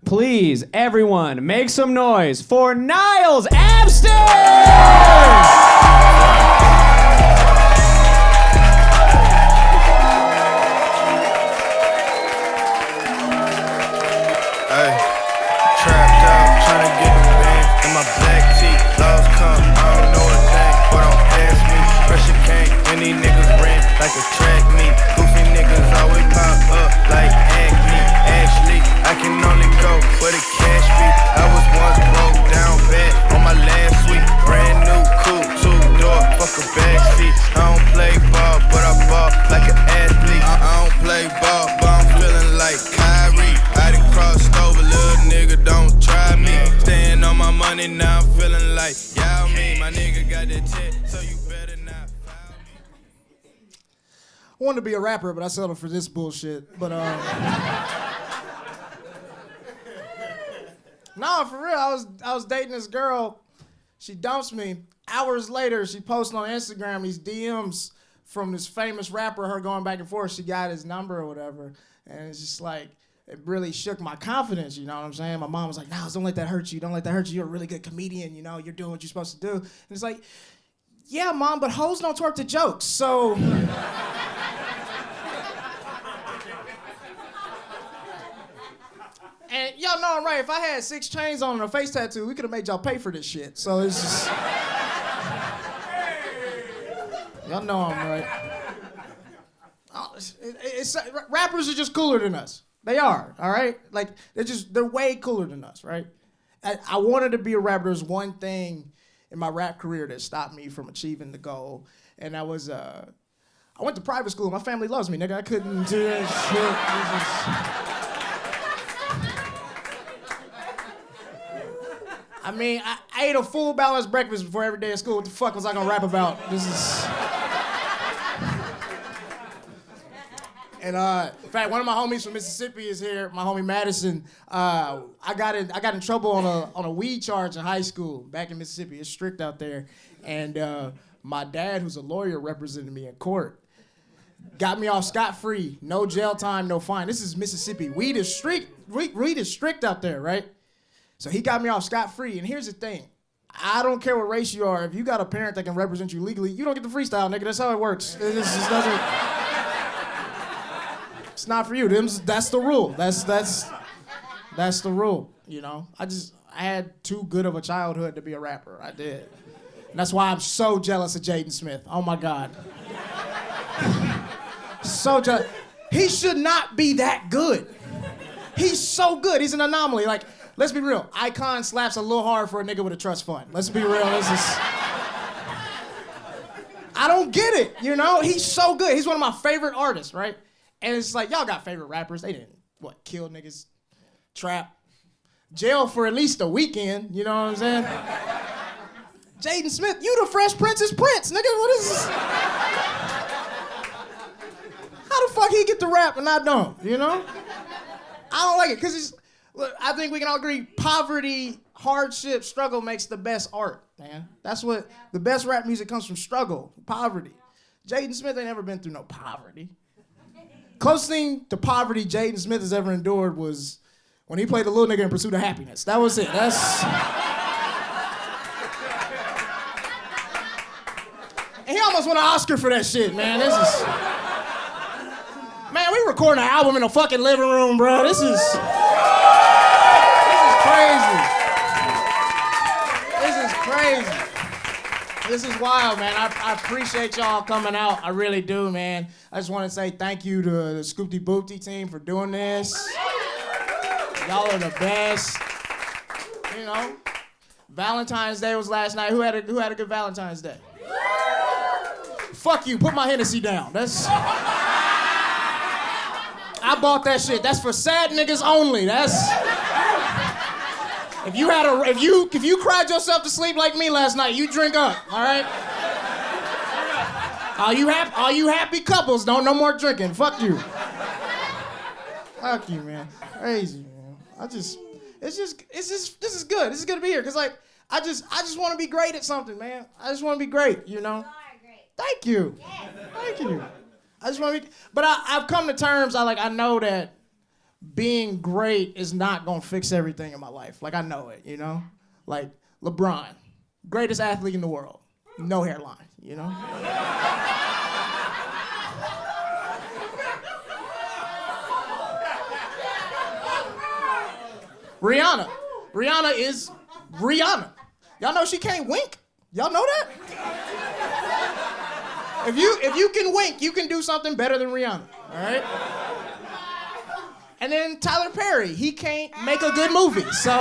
Please, everyone, make some noise for Niles Abston! Hey, trapped out, trying to get the band in my black tee. Lost come, I don't know a thing, but don't ask me. Pressure came, when these niggas ran like a track meet. Goofy niggas always pop up like acne. Actually, I can only go where the cash be. I was once broke down bad on my last week. Brand new coupe, two-door, fuck a backseat. I don't play ball, but I ball like an athlete. I don't play ball, but I'm feeling like Kyrie. I done crossed over, little nigga, don't try me. Staying on my money, now I'm feeling like y'all me. My nigga got that check, so you better not foul me. I wanted to be a rapper, but I settled for this bullshit. But no, for real, I was dating this girl. She dumps me. Hours later, she posts on Instagram these DMs from this famous rapper, her going back and forth. She got his number or whatever. And it's just like, it really shook my confidence, you know what I'm saying? My mom was like, Niles, don't let that hurt you. Don't let that hurt you. You're a really good comedian, you know? You're doing what you're supposed to do. And it's like, yeah, Mom, but hoes don't twerk to jokes, so... And y'all know I'm right. If I had 6 chains on and a face tattoo, we could have made y'all pay for this shit. So it's just... Y'all know I'm right. Rappers are just cooler than us. They are, all right? Like, they're way cooler than us, right? I wanted to be a rapper. There's one thing in my rap career that stopped me from achieving the goal, and that was, I went to private school. My family loves me, nigga. I couldn't do that shit. I mean, I ate a full balanced breakfast before every day of school. What the fuck was I gonna rap about? This is... And in fact, one of my homies from Mississippi is here. My homie Madison. I got in trouble on a weed charge in high school back in Mississippi. It's strict out there, and my dad, who's a lawyer, represented me in court. Got me off scot-free, no jail time, no fine. This is Mississippi. Weed is strict. Weed is strict out there, right? So he got me off scot-free. And here's the thing: I don't care what race you are. If you got a parent that can represent you legally, you don't get the freestyle, nigga. That's how it works. It just doesn't. It's not for you. That's the rule. That's the rule. You know. I had too good of a childhood to be a rapper. I did. And that's why I'm so jealous of Jaden Smith. Oh my God. So jealous. He should not be that good. He's so good. He's an anomaly. Like, let's be real. Icon slaps a little hard for a nigga with a trust fund. Let's be real. I don't get it. You know. He's so good. He's one of my favorite artists, right? And it's like, y'all got favorite rappers. They didn't, kill niggas, trap, jail for at least a weekend. You know what I'm saying? Jaden Smith, you the Fresh Prince's Prince, nigga. What is this? How the fuck he get to rap and I don't, you know? I don't like it, because look, I think we can all agree, poverty, hardship, struggle makes the best art, man. That's what, the best rap music comes from struggle, poverty. Jaden Smith ain't never been through no poverty. Closest thing to poverty Jaden Smith has ever endured was when he played the little nigga in Pursuit of Happiness. That was it. And he almost won an Oscar for that shit, man. Man, we recording an album in a fucking living room, bro. This is crazy. This is wild, man. I appreciate y'all coming out. I really do, man. I just want to say thank you to the Scoopty Boopty team for doing this. Y'all are the best. You know, Valentine's Day was last night. Who had a good Valentine's Day? Fuck you. Put my Hennessy down. I bought that shit. That's for sad niggas only. If you cried yourself to sleep like me last night, you drink up, all right? All you happy couples, no more drinking. Fuck you. Fuck you, man. Crazy, man. This is good. This is good to be here, cause like I just want to be great at something, man. I just want to be great, you know. You are great. Thank you. Yes. Thank you. I just want to be, but I've come to terms. I know that being great is not gonna fix everything in my life. Like, I know it, you know? Like, LeBron, greatest athlete in the world, no hairline, you know? Rihanna is Rihanna. Y'all know she can't wink? Y'all know that? If you can wink, you can do something better than Rihanna, all right? And then Tyler Perry, he can't make a good movie, so.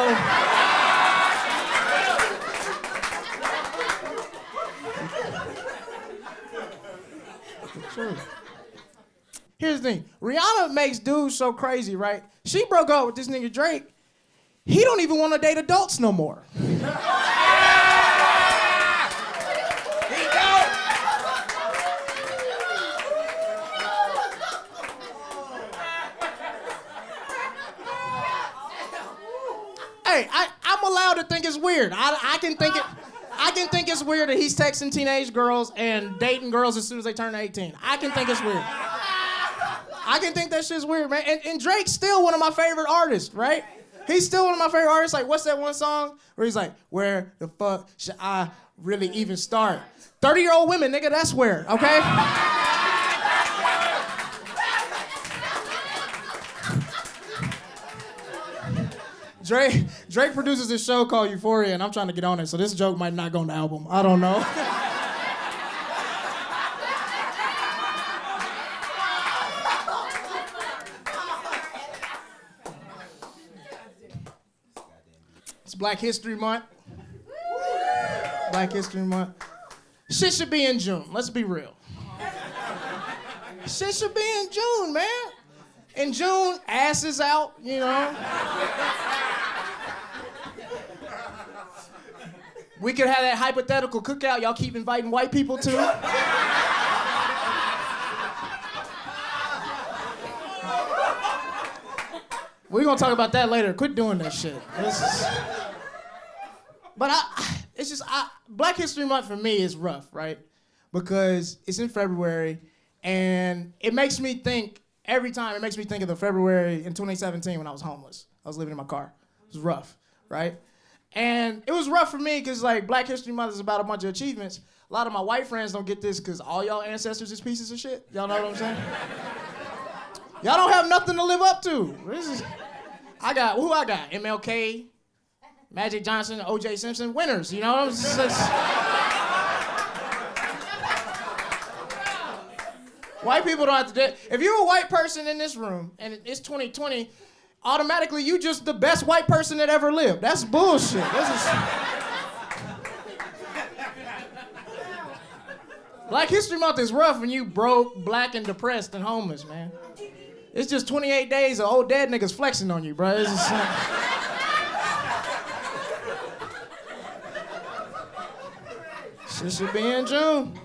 True. Here's the thing, Rihanna makes dudes so crazy, right? She broke up with this nigga Drake. He don't even want to date adults no more. Hey, I'm allowed to think it's weird. I can think it's weird that he's texting teenage girls and dating girls as soon as they turn 18. I can think it's weird. I can think that shit's weird, man. And Drake's still one of my favorite artists, right? He's still one of my favorite artists. Like, what's that one song where he's like, where the fuck should I really even start? 30-year-old women, nigga, that's where, okay? Drake produces this show called Euphoria, and I'm trying to get on it, so this joke might not go on the album. I don't know. It's Black History Month. Black History Month. Shit should be in June. Let's be real. Shit should be in June, man. In June, ass is out, you know. We could have that hypothetical cookout y'all keep inviting white people to. We're gonna talk about that later. Quit doing that shit. But Black History Month for me is rough, right? Because it's in February, and it makes me think, every time it makes me think of the February in 2017 when I was homeless. I was living in my car. It was rough, right? And it was rough for me because, like, Black History Month is about a bunch of achievements. A lot of my white friends don't get this because all y'all ancestors is pieces of shit. Y'all know what I'm saying? Y'all don't have nothing to live up to. Who I got? MLK, Magic Johnson, O.J. Simpson, winners, you know? White people don't have to do it. If you're a white person in this room and it's 2020, automatically you just the best white person that ever lived. That's bullshit. Black History Month is rough when you broke, black, and depressed and homeless, man. It's just 28 days of old dead niggas flexing on you, bro. It's just shit should be in June.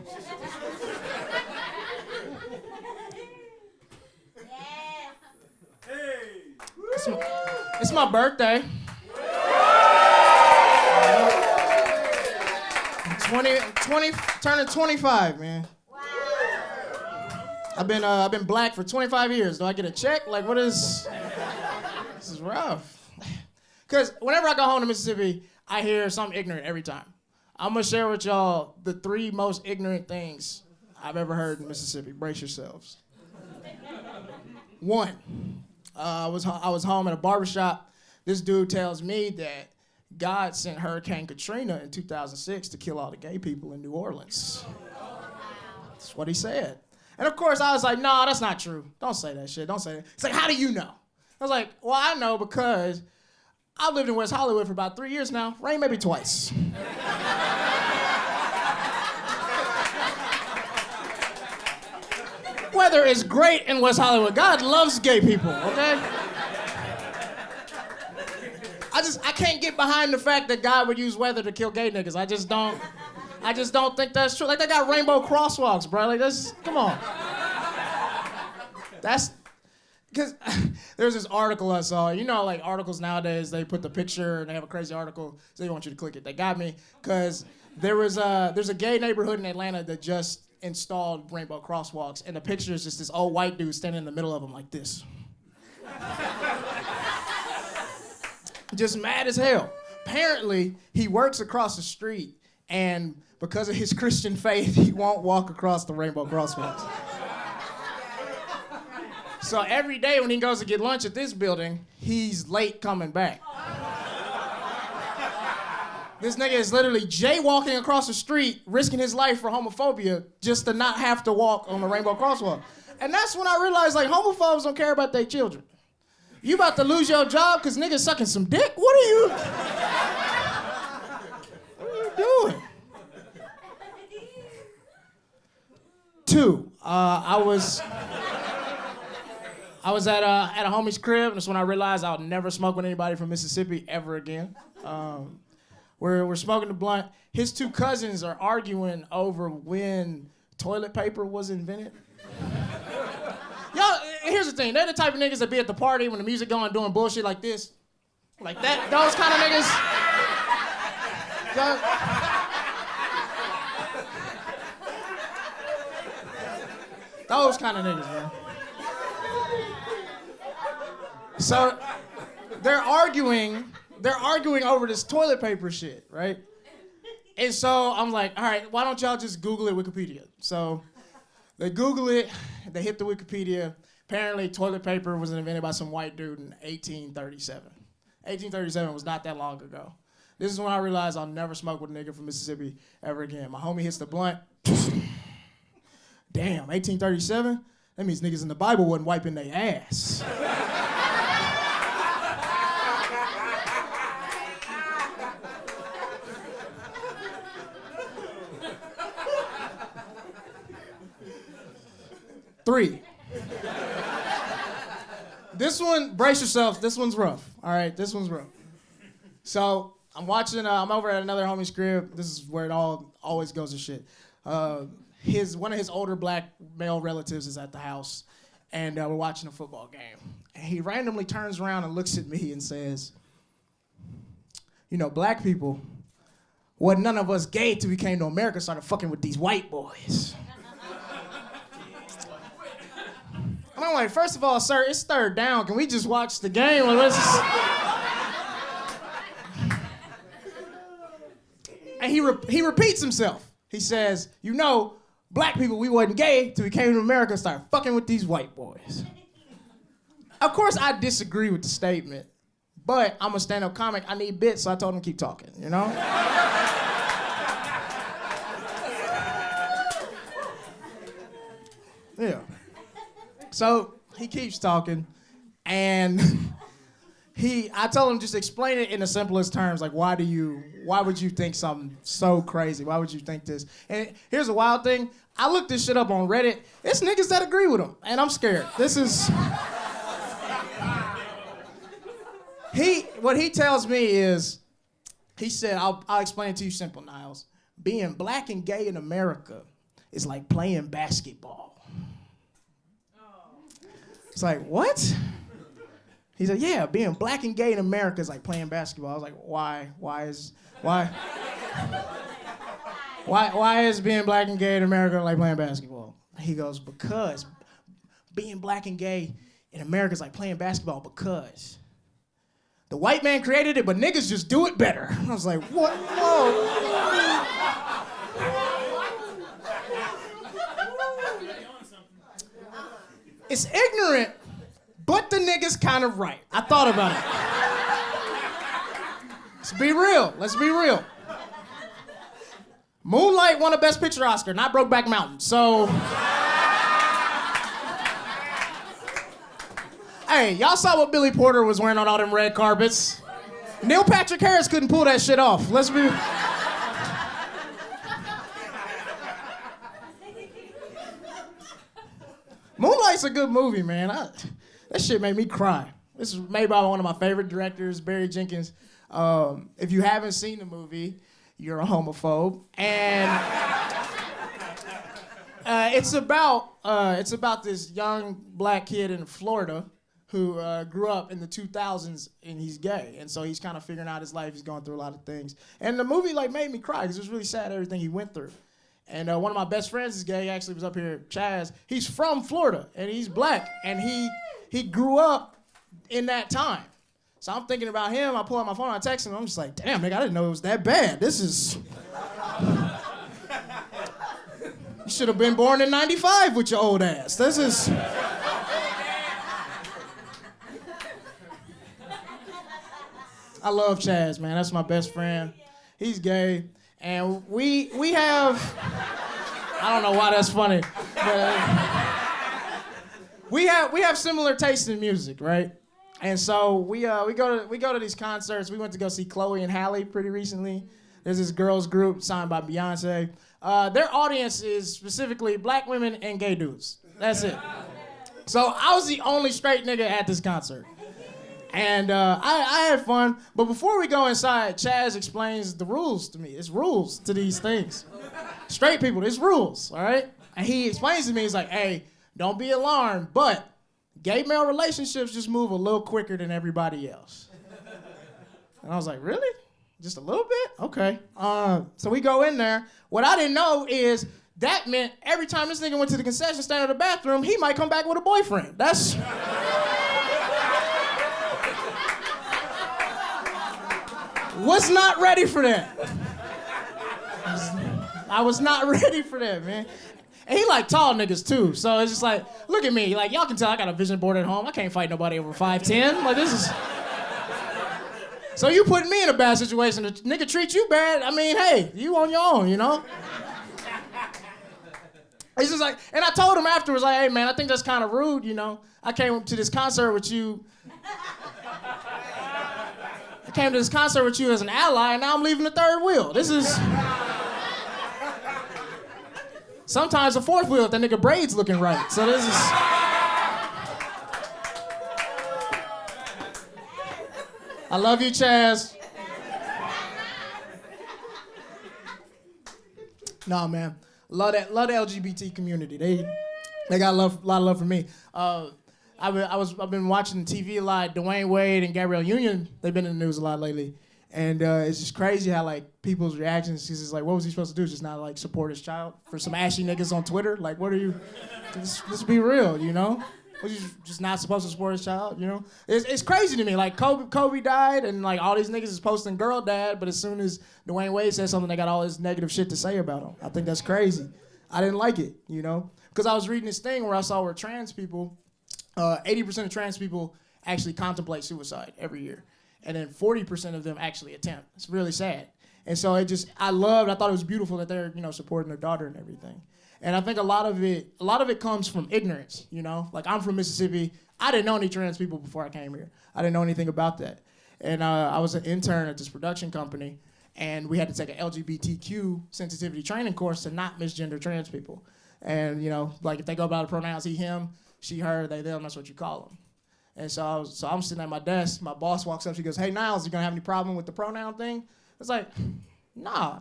It's my birthday. 20, turning 25, man. Wow. I've been black for 25 years. Do I get a check? Like, what is? This is rough. Cause whenever I go home to Mississippi, I hear something ignorant every time. I'm gonna share with y'all the 3 most ignorant things I've ever heard in Mississippi. Brace yourselves. 1. I was home at a barbershop. This dude tells me that God sent Hurricane Katrina in 2006 to kill all the gay people in New Orleans. That's what he said. And of course I was like, no, that's not true. Don't say that shit, don't say that. He's like, how do you know? I was like, well, I know because I've lived in West Hollywood for about 3 years now. Rained maybe twice. Weather is great in West Hollywood. God loves gay people, okay? I can't get behind the fact that God would use weather to kill gay niggas. I just don't think that's true. Like, they got rainbow crosswalks, bro. Like, come on. That's, because there's this article I saw. You know, like, articles nowadays, they put the picture and they have a crazy article, so they want you to click it. They got me, because there's a gay neighborhood in Atlanta that just installed rainbow crosswalks, and the picture is just this old white dude standing in the middle of them like this. Just mad as hell. Apparently, he works across the street, and because of his Christian faith, he won't walk across the rainbow crosswalks. So every day when he goes to get lunch at this building, he's late coming back. This nigga is literally jaywalking across the street, risking his life for homophobia just to not have to walk on the rainbow crosswalk. And that's when I realized, like, homophobes don't care about their children. You about to lose your job because niggas sucking some dick? What are you doing? 2, I was at a homie's crib, and that's when I realized I would never smoke with anybody from Mississippi ever again. We're smoking the blunt. His 2 cousins are arguing over when toilet paper was invented. Y'all, here's the thing. They're the type of niggas that be at the party when the music going doing bullshit like this. Like that, those kind of niggas. Those kind of niggas, man. So they're arguing over this toilet paper shit, right? And so I'm like, all right, why don't y'all just Google it, Wikipedia? So they Google it, they hit the Wikipedia. Apparently toilet paper was invented by some white dude in 1837. 1837 was not that long ago. This is when I realized I'll never smoke with a nigga from Mississippi ever again. My homie hits the blunt. Damn, 1837? That means niggas in the Bible wasn't wiping their ass. Three. This one, brace yourselves, this one's rough. All right, this one's rough. So I'm watching, I'm over at another homie's crib. This is where it always goes to shit. One of his older black male relatives is at the house, and we're watching a football game. And he randomly turns around and looks at me and says, you know, black people, wasn't none of us gay till we came to America and started fucking with these white boys. And I'm like, first of all, sir, it's third down. Can we just watch the game? Like, let's just... And he repeats himself. He says, you know, black people, we wasn't gay till we came to America and started fucking with these white boys. Of course, I disagree with the statement, but I'm a stand-up comic. I need bits, so I told him to keep talking, you know? Yeah. So he keeps talking, and I told him just explain it in the simplest terms. Like, why would you think something so crazy? Why would you think this? And here's a wild thing. I looked this shit up on Reddit. It's niggas that agree with him, and I'm scared. What he tells me is, he said, I'll explain it to you simple, Niles. Being black and gay in America is like playing basketball. It's like, what? He said, yeah, being black and gay in America is like playing basketball. I was like, why? Why is being black and gay in America like playing basketball? He goes, because being black and gay in America is like playing basketball because the white man created it, but niggas just do it better. I was like, what? Whoa. It's ignorant, but the nigga's kind of right. I thought about it. Let's be real. Let's be real. Moonlight won a Best Picture Oscar, not Brokeback Mountain. So, hey, y'all saw what Billy Porter was wearing on all them red carpets. Neil Patrick Harris couldn't pull that shit off. Let's be... Moonlight's a good movie, man. That shit made me cry. This is made by one of my favorite directors, Barry Jenkins. If you haven't seen the movie, you're a homophobe. And it's about this young black kid in Florida who grew up in the 2000s and he's gay. And so he's kind of figuring out his life. He's going through a lot of things. And the movie made me cry because it was really sad, everything he went through. And one of my best friends is gay. He actually was up here, Chaz. He's from Florida, and he's black, and he grew up in that time. So I'm thinking about him. I pull out my phone, I text him. I'm just like, damn, nigga, I didn't know it was that bad. This is... You should have been born in 95 with your old ass. This is... I love Chaz, man. That's my best friend. He's gay. And we have... I don't know why that's funny. But, we have similar tastes in music, right? And so we go to these concerts. We went to go see Chloe and Halle pretty recently. There's this girls group signed by Beyonce. Their audience is specifically black women and gay dudes. That's it. So I was the only straight nigga at this concert. And I had fun. But before we go inside, Chaz explains the rules to me. It's rules to these things. Straight people, there's rules, all right? And he explains to me, he's like, hey, don't be alarmed, but gay male relationships just move a little quicker than everybody else. And I was like, really? Just a little bit? Okay. So we go in there. What I didn't know is that meant every time this nigga went to the concession stand or the bathroom, he might come back with a boyfriend. That's... Was not ready for that. I was not ready for that, man. And he like tall niggas too, so it's just like, look at me, like y'all can tell I got a vision board at home. I can't fight nobody over 5'10". Like this is... So you putting me in a bad situation. The nigga treat you bad, I mean, hey, you on your own, you know? It's just like, and I told him afterwards, like, hey man, I think that's kind of rude, you know? I came to this concert with you. I came to this concert with you as an ally, and now I'm leaving the third wheel. This is... Sometimes a fourth wheel if that nigga braid's looking right. So this is... I love you, Chaz. Nah, man. Love the LGBT community. They got a lot of love for me. I've been watching TV a lot. Dwayne Wade and Gabrielle Union, they've been in the news a lot lately. And it's just crazy how like people's reactions. He's just like, what was he supposed to do? Just not like support his child for some ashy niggas on Twitter? Like, what are you? Let's be real, you know? Was he just not supposed to support his child? You know? It's crazy to me. Like Kobe died, and like all these niggas is posting girl dad, but as soon as Dwayne Wade said something, they got all this negative shit to say about him. I think that's crazy. I didn't like it, you know? Because I was reading this thing where I saw where trans people, 80% of trans people actually contemplate suicide every year. And then 40% of them actually attempt. It's really sad. And so I thought it was beautiful that they're, you know, supporting their daughter and everything. And I think a lot of it comes from ignorance, you know? Like I'm from Mississippi. I didn't know any trans people before I came here. I didn't know anything about that. And I was an intern at this production company, and we had to take an LGBTQ sensitivity training course to not misgender trans people. And, you know, like if they go by the pronouns he, him, she, her, they, them, that's what you call them. And so I'm sitting at my desk. My boss walks up. She goes, hey, Niles, you gonna have any problem with the pronoun thing? It's like, nah,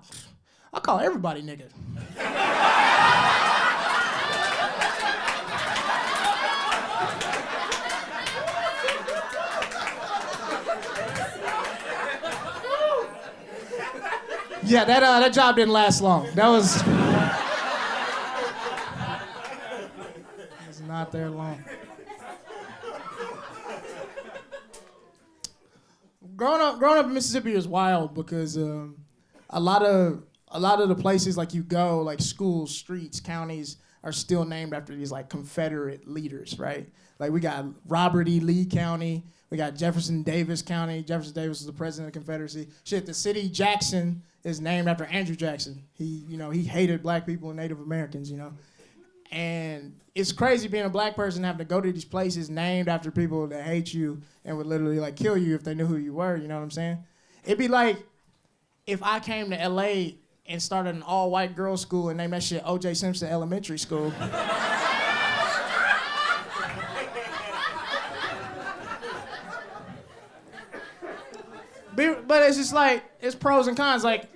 I call everybody nigga. Yeah, that job didn't last long. That was... It was not there long. Growing up in Mississippi is wild because a lot of the places like you go, like schools, streets, counties, are still named after these like Confederate leaders, right? Like we got Robert E. Lee County, we got Jefferson Davis County. Jefferson Davis was the president of the Confederacy. Shit, the city Jackson is named after Andrew Jackson. He hated black people and Native Americans, you know. And it's crazy being a black person having to go to these places named after people that hate you and would literally like kill you if they knew who you were, you know what I'm saying? It'd be like if I came to LA and started an all-white girls' school and named that shit O.J. Simpson Elementary School. But it's just like, it's pros and cons. Like,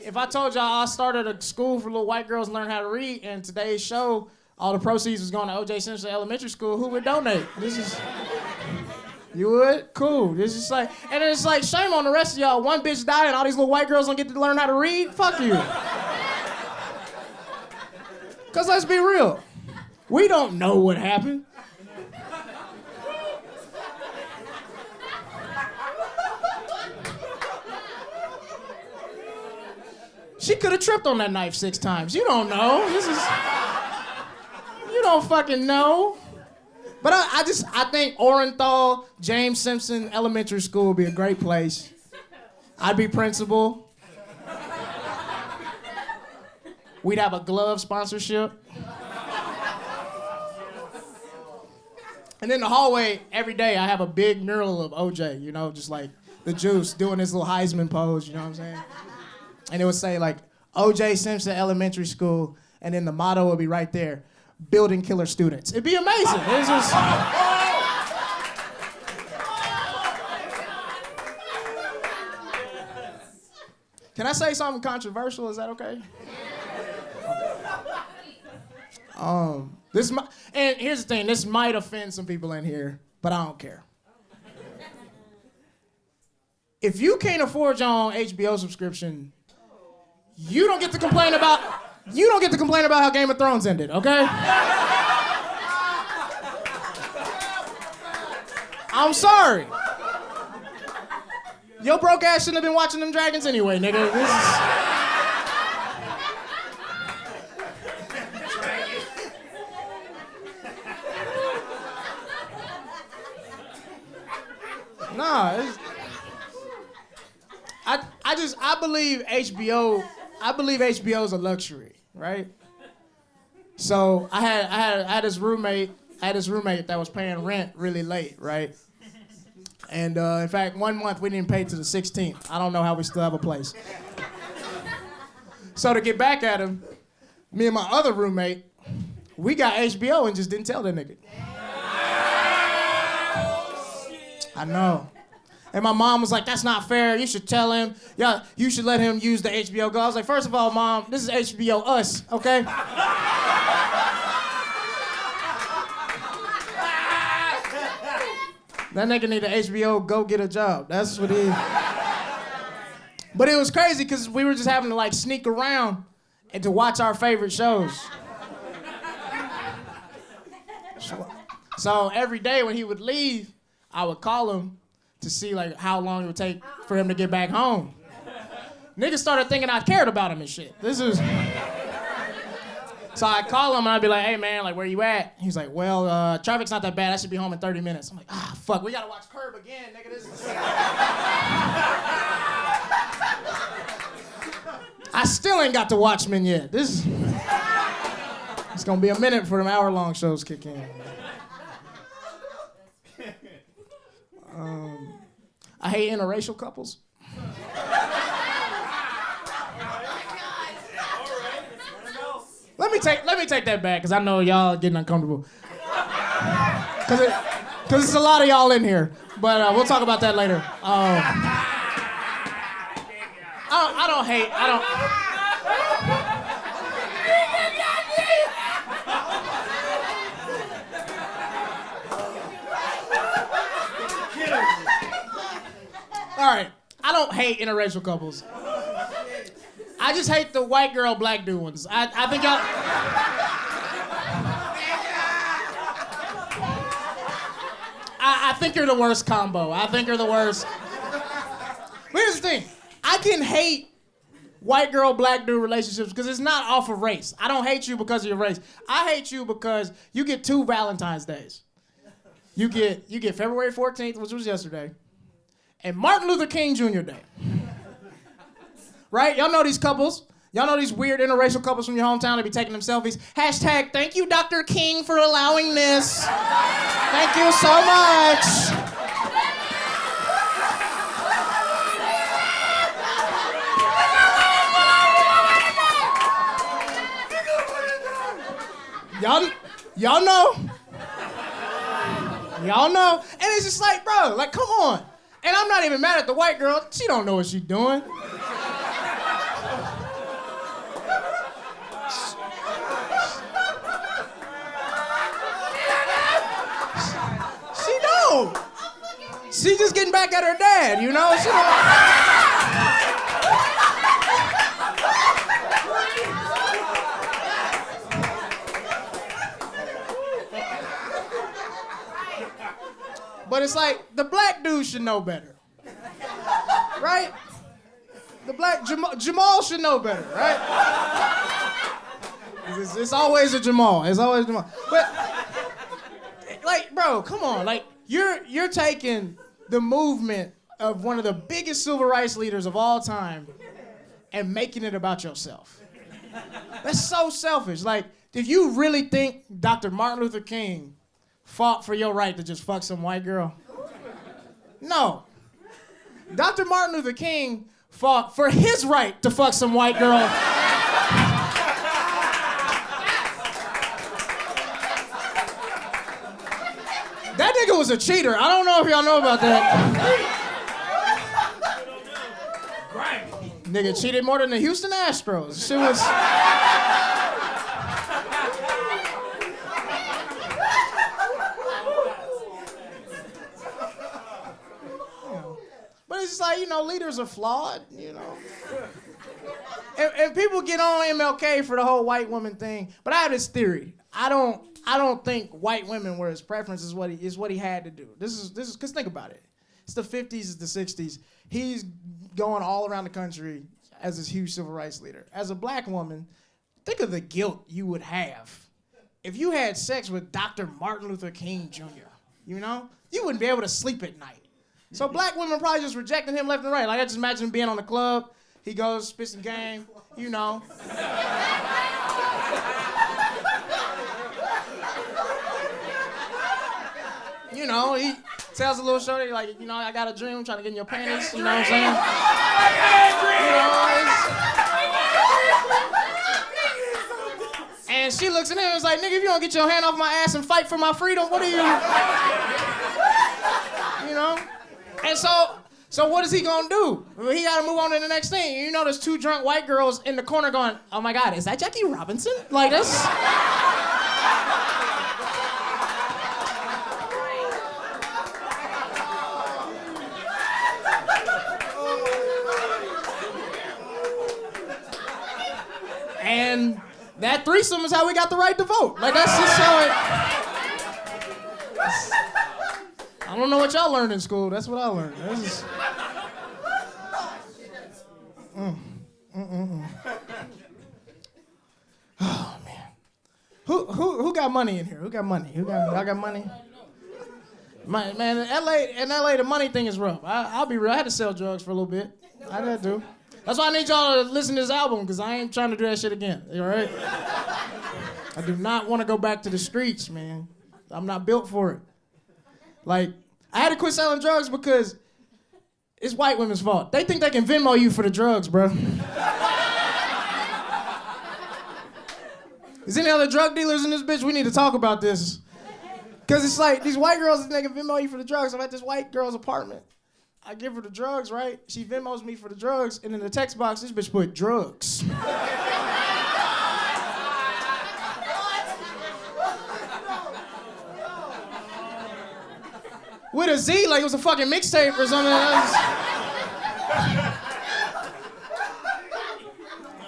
if I told y'all I started a school for little white girls to learn how to read, and today's show, all the proceeds was going to O.J. Simpson Elementary School, who would donate? You would? Cool. This is like, and it's like, shame on the rest of y'all. One bitch died and all these little white girls don't get to learn how to read? Fuck you. Because let's be real. We don't know what happened. She could have tripped on that knife 6 times. You don't know. You don't fucking know. But I think Orenthal, James Simpson Elementary School would be a great place. I'd be principal. We'd have a glove sponsorship. And in the hallway, every day, I have a big mural of OJ, you know, just like the Juice doing this little Heisman pose, you know what I'm saying? And it would say, like, OJ Simpson Elementary School, and then the motto would be right there, building killer students. It'd be amazing. It's just... Can I say something controversial? Is that okay? And here's the thing, this might offend some people in here, but I don't care. If you can't afford your own HBO subscription, you don't get to complain about how Game of Thrones ended, okay? I'm sorry. Your broke ass shouldn't have been watching them dragons anyway, nigga. This is... Nah, I believe HBO. I believe HBO is a luxury, right? So I had this roommate. That was paying rent really late, right? And in fact, 1 month we didn't pay to the 16th. I don't know how we still have a place. So to get back at him, me and my other roommate, we got HBO and just didn't tell that nigga. I know. And my mom was like, that's not fair. You should tell him. Yeah, you should let him use the HBO Go. I was like, first of all, Mom, this is HBO Us, okay? That nigga need an HBO Go get a job. That's what he... But it was crazy because we were just having to like sneak around and to watch our favorite shows. So every day when he would leave, I would call him to see like how long it would take for him to get back home. Niggas started thinking I cared about him and shit. So I'd call him and I'd be like, hey man, like where you at? He's like, well, traffic's not that bad. I should be home in 30 minutes. I'm like, fuck, we gotta watch Curb again, nigga. I still ain't got to Watchmen yet. It's gonna be a minute before them hour-long shows kick in. I hate interracial couples. Let me take that back, because I know y'all are getting uncomfortable. Because there's a lot of y'all in here. But we'll talk about that later. I don't hate. All right, I don't hate interracial couples. I just hate the white girl, black dude ones. I think y'all... I think you're the worst combo. I think you're the worst. But here's the thing. I can hate white girl, black dude relationships because it's not off of race. I don't hate you because of your race. I hate you because you get 2 Valentine's Days. You get February 14th, which was yesterday, and Martin Luther King Jr. Day. Right? Y'all know these couples. Y'all know these weird interracial couples from your hometown that be taking them selfies. Hashtag, thank you, Dr. King, for allowing this. Thank you so much. Y'all know. Y'all know. And it's just like, bro, like, come on. And I'm not even mad at the white girl. She don't know what she's doing. She don't. She just getting back at her dad, you know? She don't... But it's like, the black dude should know better. Right? The black Jamal should know better, right? It's always a Jamal. It's always Jamal. But like, bro, come on. Like, you're taking the movement of one of the biggest civil rights leaders of all time and making it about yourself. That's so selfish. Like, if you really think Dr. Martin Luther King fought for your right to just fuck some white girl? No. Dr. Martin Luther King fought for his right to fuck some white girl. That nigga was a cheater. I don't know if y'all know about that. Nigga cheated more than the Houston Astros. Shit was... But it's just like, leaders are flawed, And people get on MLK for the whole white woman thing. But I have this theory. I don't think white women were his preference is what he had to do. This is because think about it. It's the 50s, it's the 60s. He's going all around the country as this huge civil rights leader. As a black woman, think of the guilt you would have if you had sex with Dr. Martin Luther King Jr., You wouldn't be able to sleep at night. So black women probably just rejecting him left and right. Like, I just imagine him being on the club. He goes, spits some game, He tells a little shorty, like, I got a dream, I'm trying to get in your panties, you know what I'm saying? And she looks at him and is like, nigga, if you don't get your hand off my ass and fight for my freedom, what are you? And so what is he gonna do? He gotta move on to the next thing. There's two drunk white girls in the corner going, oh my God, is that Jackie Robinson? Like, this? And that threesome is how we got the right to vote. Like, that's just how it... I don't know what y'all learned in school. That's what I learned. That's just... Oh, man. Who got money in here? Who got money? Y'all got money? Man, in LA, the money thing is rough. I'll be real. I had to sell drugs for a little bit. I had to. That's why I need y'all to listen to this album, because I ain't trying to do that shit again. You all right? I do not want to go back to the streets, man. I'm not built for it. Like, I had to quit selling drugs because it's white women's fault. They think they can Venmo you for the drugs, bro. Is any other drug dealers in this bitch? We need to talk about this. Because it's like, these white girls think they can Venmo you for the drugs. I'm at this white girl's apartment. I give her the drugs, right? She Venmos me for the drugs, and in the text box, this bitch put drugs. With a Z, like it was a fucking mixtape or something.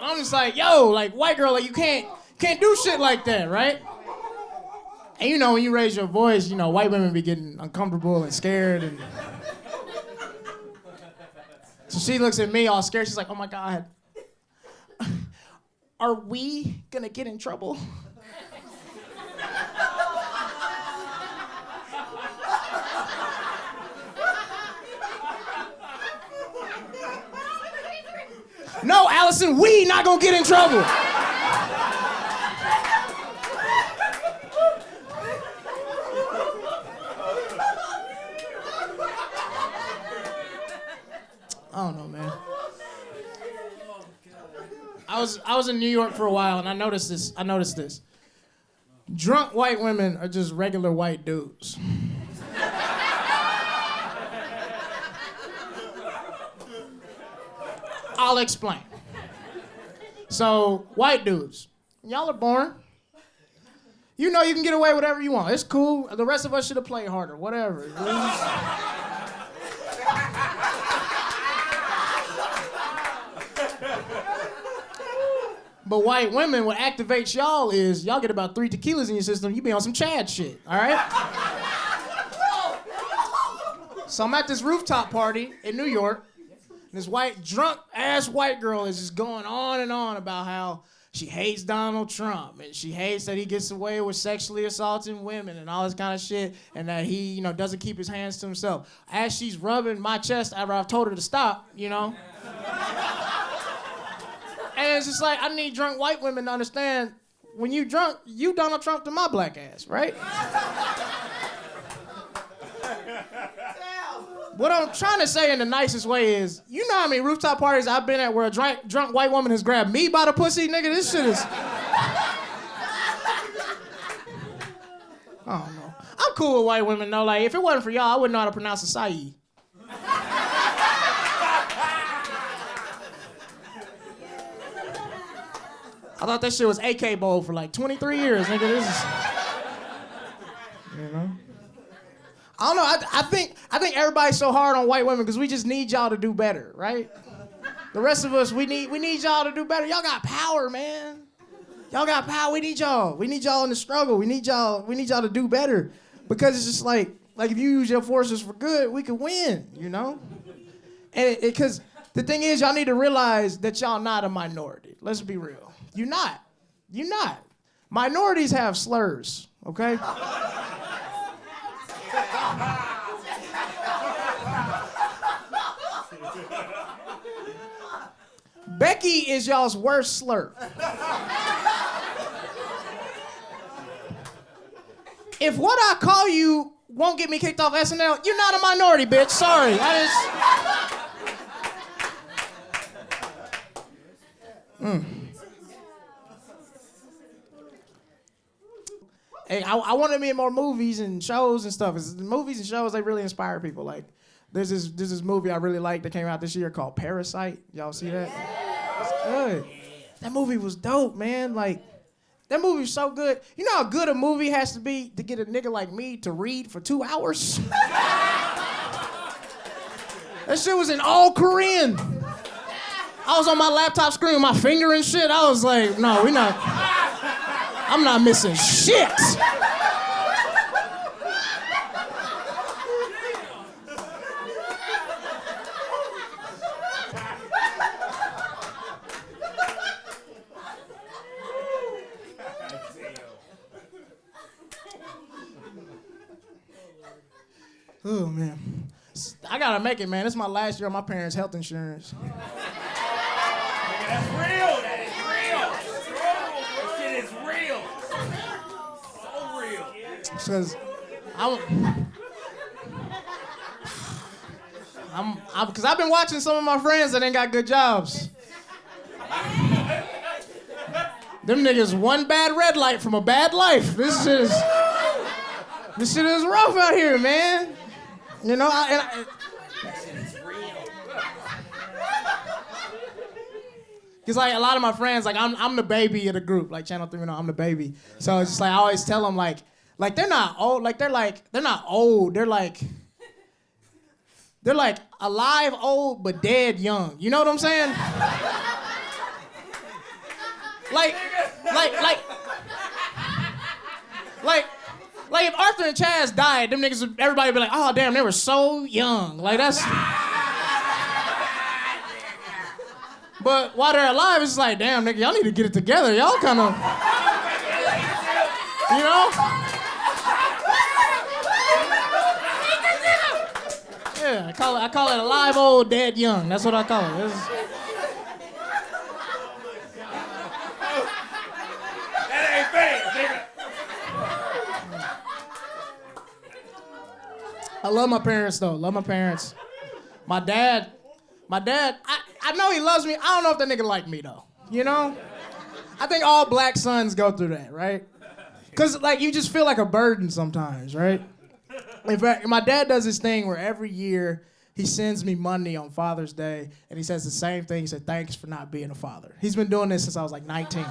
I'm just like, yo, like, white girl, like, you can't do shit like that, right? And when you raise your voice, white women be getting uncomfortable and scared and... So she looks at me all scared. She's like, oh my God. Are we gonna get in trouble? No, Allison, we not gonna get in trouble. I don't know, man. I was in New York for a while, and I noticed this. Drunk white women are just regular white dudes. I'll explain. So, white dudes, y'all are born. You can get away with whatever you want. It's cool. The rest of us should have played harder. Whatever. But white women, what activates y'all is y'all get about 3 tequilas in your system, you be on some Chad shit, all right? So I'm at this rooftop party in New York. this drunk ass white girl is just going on and on about how she hates Donald Trump and she hates that he gets away with sexually assaulting women and all this kind of shit, and that he, doesn't keep his hands to himself. As she's rubbing my chest after I've told her to stop, And it's just like, I need drunk white women to understand, when you drunk, you Donald Trump to my black ass, right? What I'm trying to say in the nicest way is, you know how many rooftop parties I've been at where a drunk white woman has grabbed me by the pussy? Nigga, this shit is... I don't know. I'm cool with white women, though. Like, if it wasn't for y'all, I wouldn't know how to pronounce acai. I thought that shit was AK Bowl for like 23 years, nigga. This is... I don't know. I think everybody's so hard on white women because we just need y'all to do better, right? The rest of us, we need y'all to do better. Y'all got power, man. Y'all got power. We need y'all. We need y'all in the struggle. We need y'all to do better. Because it's just like if you use your forces for good, we can win, And because the thing is, y'all need to realize that y'all not a minority. Let's be real. You're not. Minorities have slurs, okay? Becky is y'all's worst slur. If what I call you won't get me kicked off SNL, you're not a minority, bitch. Sorry. Hey, I want to be in more movies and shows and stuff. The movies and shows, they really inspire people. Like, there's this movie I really like that came out this year called Parasite. Y'all see that? It's good. That movie was dope, man. Like, that movie was so good. You know how good a movie has to be to get a nigga like me to read for 2 hours? That shit was in all Korean. I was on my laptop screen with my finger and shit. I was like, no, I'm not missing shit. Oh, man. I gotta make it, man. This is my last year on my parents' health insurance. That's real. That is real. This shit is real. So real. Because because I've been watching some of my friends that ain't got good jobs. Them niggas one bad red light from a bad life. This shit is rough out here, man. That shit is real. Cause like a lot of my friends, like I'm the baby of the group, like Channel 3, I'm the baby. So it's just like I always tell them like they're not old, they're not old, they're like alive old but dead young. You know what I'm saying? Like if Arthur and Chaz died, them niggas, everybody would be like, oh damn, they were so young. Like that's. But while they're alive, it's like, damn, nigga, y'all need to get it together. Y'all kind of, Yeah, I call it alive old, dead young. That's what I call it. That ain't fair, nigga. I love my parents, though. Love my parents. My dad, I know he loves me. I don't know if that nigga like me, though. I think all black sons go through that, right? Because, like, you just feel like a burden sometimes, right? In fact, my dad does this thing where every year he sends me money on Father's Day, and he says the same thing. He said, thanks for not being a father. He's been doing this since I was, like, 19.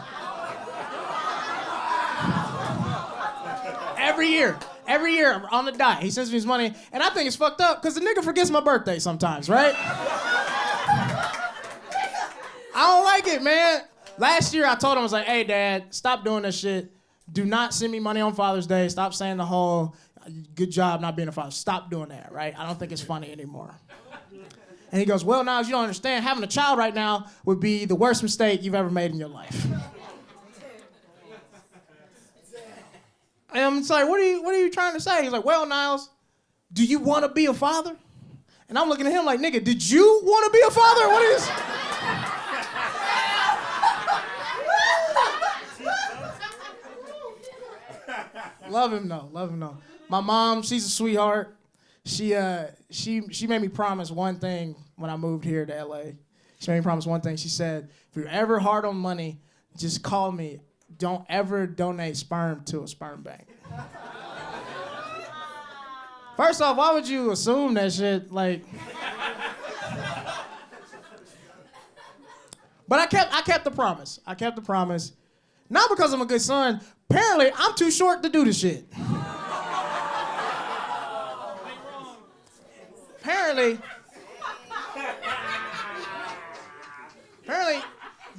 Every year on the dot, he sends me his money, and I think it's fucked up because the nigga forgets my birthday sometimes, right? I don't like it, man. Last year I told him, I was like, hey, Dad, stop doing this shit. Do not send me money on Father's Day. Stop saying the whole good job not being a father. Stop doing that, right? I don't think it's funny anymore. And he goes, well, Niles, you don't understand. Having a child right now would be the worst mistake you've ever made in your life. And I'm just like, what are you trying to say? He's like, well, Niles, do you want to be a father? And I'm looking at him like, nigga, did you want to be a father? What is... Love him though. My mom, she's a sweetheart. She made me promise one thing when I moved here to LA. She made me promise one thing. She said, if you're ever hard on money, just call me. Don't ever donate sperm to a sperm bank. First off, why would you assume that shit? Like, but I kept the promise. I kept the promise. Not because I'm a good son. Apparently, I'm too short to do the shit. Apparently,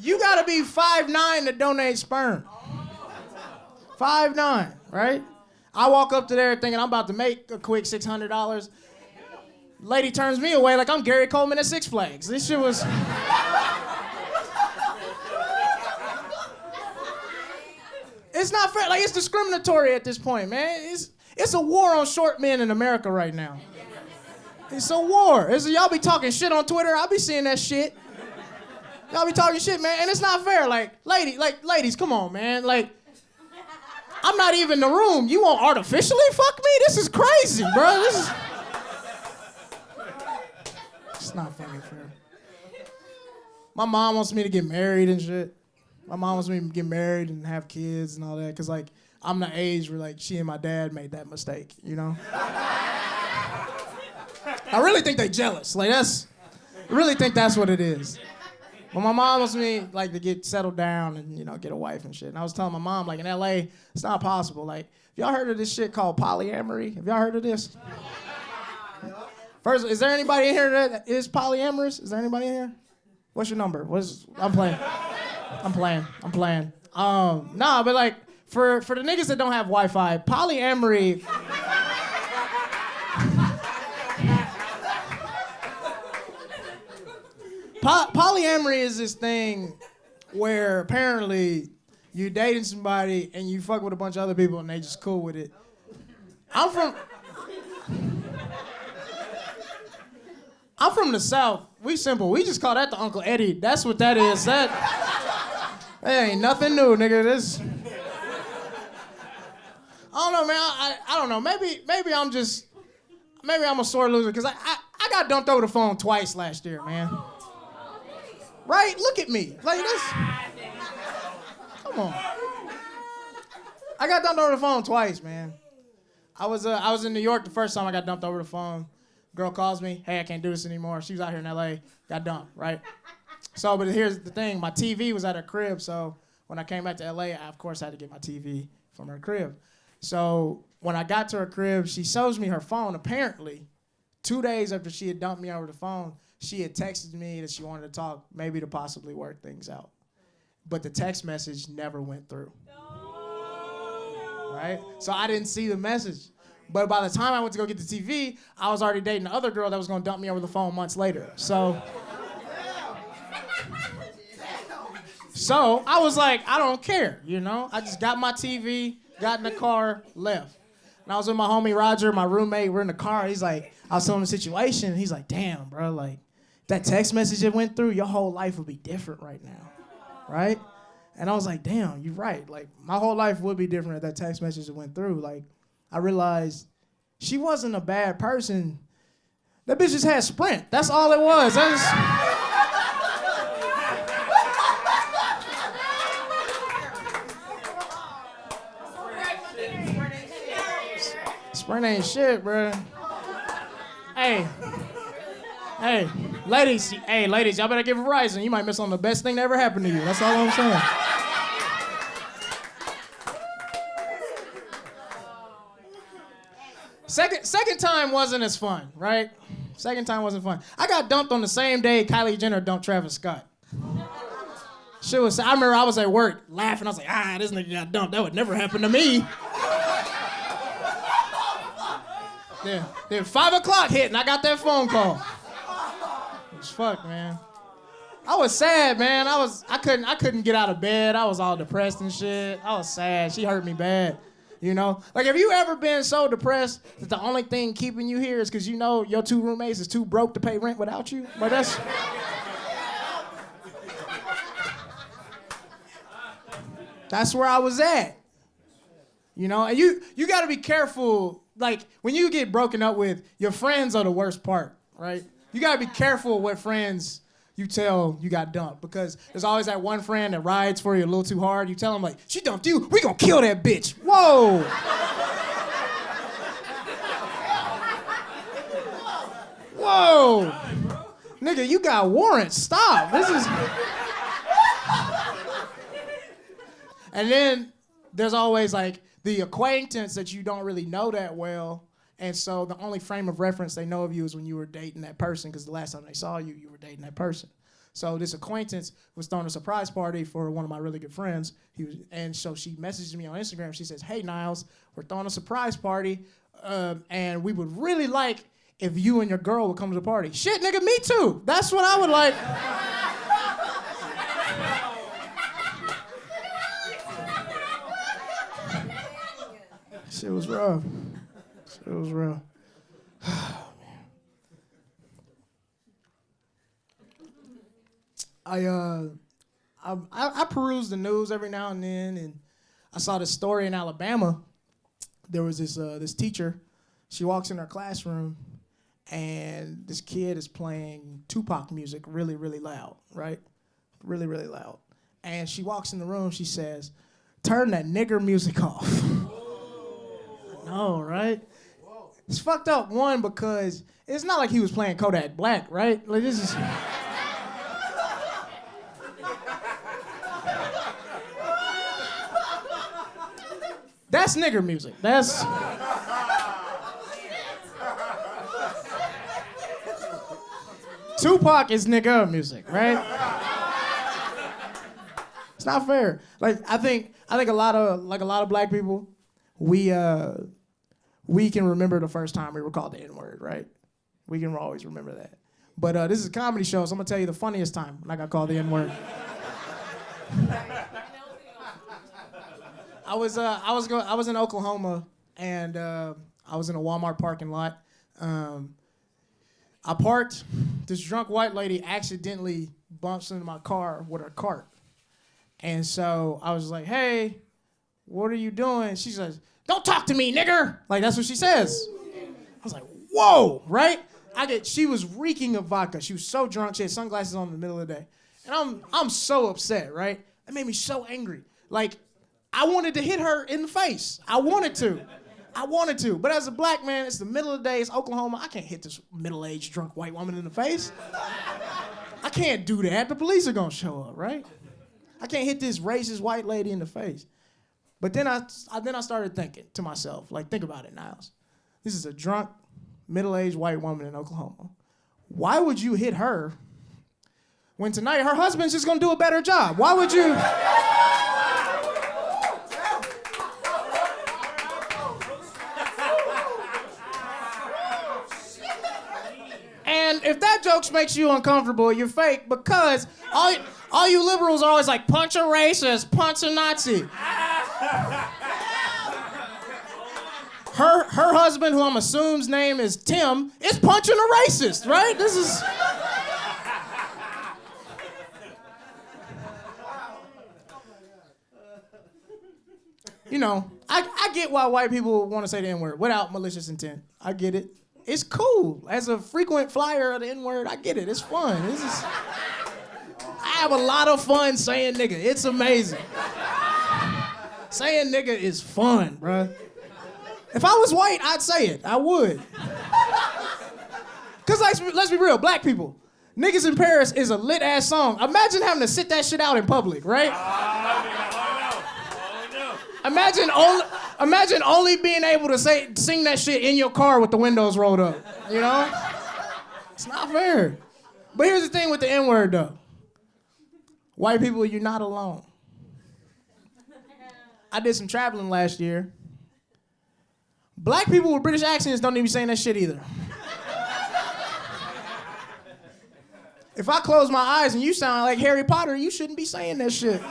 you gotta be 5'9" to donate sperm. 5'9", right? I walk up to there thinking I'm about to make a quick $600. Lady turns me away like I'm Gary Coleman at Six Flags. This shit was... It's not fair. Like, it's discriminatory at this point, man. It's a war on short men in America right now. It's a war. Y'all be talking shit on Twitter. I'll be seeing that shit. Y'all be talking shit, man, and it's not fair. Like, ladies, come on, man. Like, I'm not even in the room. You won't artificially fuck me? This is crazy, bro. It's not fucking fair. My mom wants me to get married and shit. My mom wants me to get married and have kids and all that, because, like, I'm the age where, like, she and my dad made that mistake, you know? I really think they jealous. Like, I really think that's what it is. But my mom wants me, like, to get settled down and, you know, get a wife and shit. And I was telling my mom, like, in LA, it's not possible. Like, have y'all heard of this shit called polyamory? Have y'all heard of this? First, is there anybody in here that is polyamorous? Is there anybody in here? What's your number? I'm playing. Nah, but like, for the niggas that don't have Wi-Fi, polyamory... polyamory is this thing where apparently you dating somebody and you fuck with a bunch of other people and they just cool with it. I'm from the South. We simple. We just call that the Uncle Eddie. That's what that is. That ain't nothing new, nigga. This. I don't know, man. I don't know. Maybe I'm a sore loser because I got dumped over the phone twice last year, man. Right? Look at me. Like this. Come on. I got dumped over the phone twice, man. I was in New York the first time I got dumped over the phone. Girl calls me, hey, I can't do this anymore. She was out here in LA, got dumped, right? So, but here's the thing, my TV was at her crib, so when I came back to LA, I of course had to get my TV from her crib. So when I got to her crib, she shows me her phone. Apparently, 2 days after she had dumped me over the phone, she had texted me that she wanted to talk, maybe to possibly work things out. But the text message never went through. Right? So I didn't see the message. But by the time I went to go get the TV, I was already dating the other girl that was gonna dump me over the phone months later. So I was like, I don't care, you know? I just got my TV, got in the car, left. And I was with my homie Roger, my roommate, we're in the car. He's like, I was telling him the situation, and he's like, damn, bro, like, that text message that went through, your whole life would be different right now, right? And I was like, damn, you're right. Like, my whole life would be different if that text message that went through. Like, I realized she wasn't a bad person. That bitch just had Sprint. That's all it was. Sprint ain't shit, bro. Hey, ladies, y'all better give Verizon. You might miss on the best thing that ever happened to you. That's all I'm saying. Second time wasn't as fun, right? Second time wasn't fun. I got dumped on the same day Kylie Jenner dumped Travis Scott. Shit was, I remember I was at work laughing. I was like, this nigga got dumped. That would never happen to me. Then 5 o'clock hit and I got that phone call. was fucked, man. I was sad, man. I couldn't get out of bed. I was all depressed and shit. I was sad. She hurt me bad. You know? Like, have you ever been so depressed that the only thing keeping you here is because you know your two roommates is too broke to pay rent without you? But that's where I was at. You know? And you got to be careful. Like, when you get broken up with, your friends are the worst part, right? You got to be careful what friends you tell you got dumped, because there's always that one friend that rides for you a little too hard. You tell them, like, she dumped you, we gonna kill that bitch. Whoa. Whoa. Nigga, you got warrants. Stop. This is... And then there's always, like, the acquaintance that you don't really know that well. And so the only frame of reference they know of you is when you were dating that person, because the last time they saw you, you were dating that person. So this acquaintance was throwing a surprise party for one of my really good friends. And so she messages me on Instagram. She says, hey, Niles, we're throwing a surprise party, and we would really like if you and your girl would come to the party. Shit, nigga, me too. That's what I would like. Shit was rough. It was real. Oh, man. I peruse the news every now and then, and I saw this story in Alabama. There was this teacher. She walks in her classroom, and this kid is playing Tupac music really, really loud, right? Really, really loud. And she walks in the room. She says, "Turn that nigger music off." I know, right? It's fucked up, one, because it's not like he was playing Kodak Black, right? Like, this is... That's nigger music. That's... Tupac is nigger music, right? It's not fair. Like, I think a lot of black people, we can remember the first time we were called the N-word, right? We can always remember that. But this is a comedy show, so I'm gonna tell you the funniest time I got called the N-word. I was in Oklahoma, and I was in a Walmart parking lot. I parked. This drunk white lady accidentally bumps into my car with her cart, and so I was like, "Hey, what are you doing?" She says, "Don't talk to me, nigger." Like, that's what she says. I was like, whoa, right? She was reeking of vodka. She was so drunk. She had sunglasses on in the middle of the day. And I'm so upset, right? It made me so angry. Like, I wanted to hit her in the face. I wanted to. But as a black man, it's the middle of the day, it's Oklahoma. I can't hit this middle-aged drunk white woman in the face. I can't do that. The police are gonna show up, right? I can't hit this racist white lady in the face. But then I started thinking to myself, like, think about it, Niles. This is a drunk, middle-aged white woman in Oklahoma. Why would you hit her when tonight her husband's just gonna do a better job? Why would you? And if that joke makes you uncomfortable, you're fake, because all you liberals are always like, punch a racist, punch a Nazi. Her husband, who I'm assume's name is Tim, is punching a racist, right? This is... You know, I get why white people want to say the N-word without malicious intent. I get it. It's cool. As a frequent flyer of the N-word, I get it. It's fun. I have a lot of fun saying nigga. It's amazing. Saying nigga is fun, bruh. If I was white, I'd say it. I would. Because let's be real, black people. Niggas in Paris is a lit-ass song. Imagine having to sit that shit out in public, right? Imagine only being able to sing that shit in your car with the windows rolled up, you know? It's not fair. But here's the thing with the N-word, though. White people, you're not alone. I did some traveling last year. Black people with British accents don't even be saying that shit either. If I close my eyes and you sound like Harry Potter, you shouldn't be saying that shit.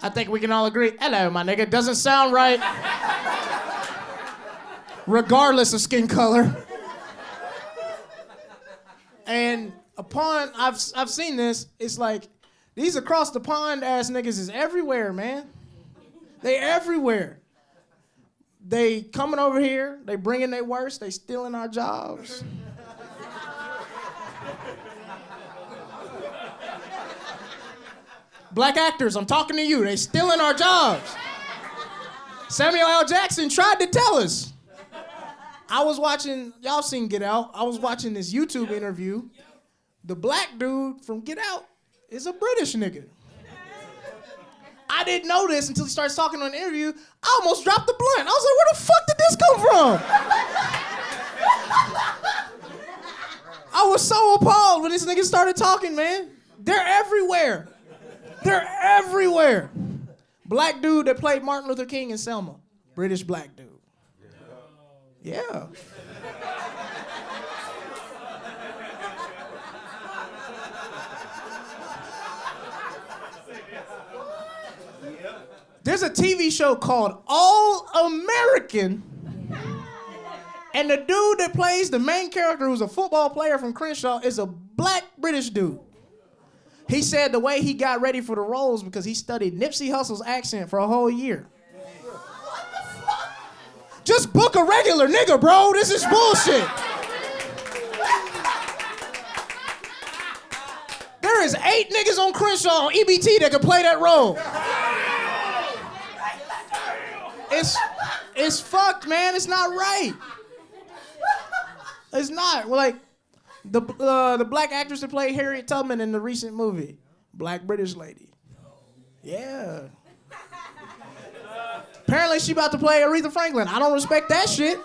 I think we can all agree. Hello, my nigga. Doesn't sound right. Regardless of skin color. And upon I've seen this, it's like these across the pond ass niggas is everywhere, man. They everywhere. They coming over here, they bringing their worst, they stealing our jobs. Black actors, I'm talking to you, they stealing our jobs. Samuel L. Jackson tried to tell us. I was watching, y'all seen Get Out, I was watching this YouTube interview. The black dude from Get Out is a British nigga. I didn't know this until he starts talking on the interview. I almost dropped the blunt. I was like, where the fuck did this come from? I was so appalled when this nigga started talking, man. They're everywhere. They're everywhere. Black dude that played Martin Luther King in Selma. British black dude. Yeah. There's a TV show called All American, and the dude that plays the main character, who's a football player from Crenshaw, is a black British dude. He said the way he got ready for the roles because he studied Nipsey Hussle's accent for a whole year. What the fuck? Just book a regular nigga, bro. This is bullshit. There is 8 niggas on Crenshaw on EBT that can play that role. It's fucked, man. It's not right. It's not. Like, the black actress that played Harriet Tubman in the recent movie, black British lady. Yeah. Apparently she about to play Aretha Franklin. I don't respect that shit.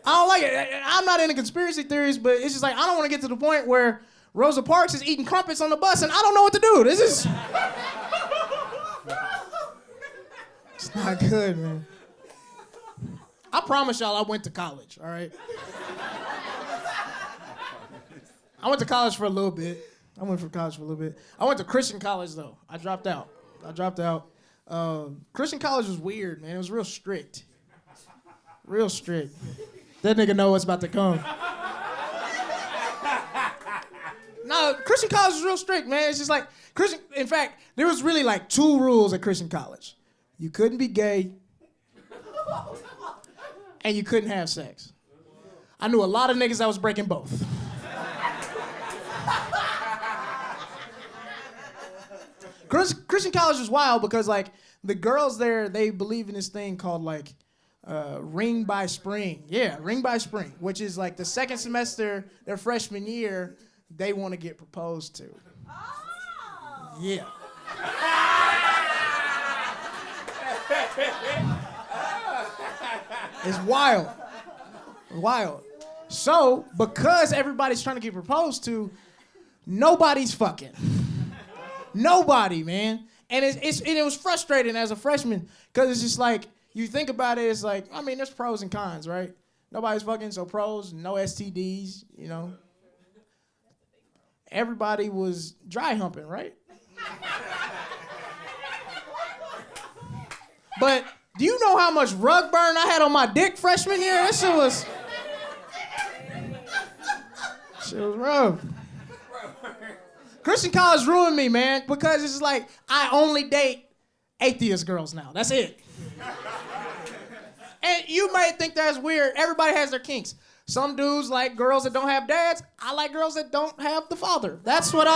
I don't like it. I'm not into conspiracy theories, but it's just like, I don't want to get to the point where Rosa Parks is eating crumpets on the bus and I don't know what to do. This is... It's not good, man. I promise y'all I went to college, all right? I went to college for a little bit. I went to Christian college, though. I dropped out. Christian college was weird, man. It was real strict. Real strict. That nigga know what's about to come. No, Christian college was real strict, man. It's just like, in fact, there was really like 2 rules at Christian college. You couldn't be gay, and you couldn't have sex. I knew a lot of niggas that was breaking both. Christian college was wild because, like, the girls there, they believe in this thing called, like, ring by spring. Yeah, ring by spring, which is, like, the second semester, their freshman year, they want to get proposed to. Oh. Yeah. It's wild. Wild. So, because everybody's trying to get proposed to, nobody's fucking. Nobody, man. And it was frustrating as a freshman, because it's just like, you think about it, it's like, I mean, there's pros and cons, right? Nobody's fucking, so pros, no STDs, you know. Everybody was dry humping, right? But do you know how much rug burn I had on my dick freshman year? That shit was rough. Christian college ruined me, man, because it's just like, I only date atheist girls now. That's it. And you might think that's weird. Everybody has their kinks. Some dudes like girls that don't have dads. I like girls that don't have the father. That's what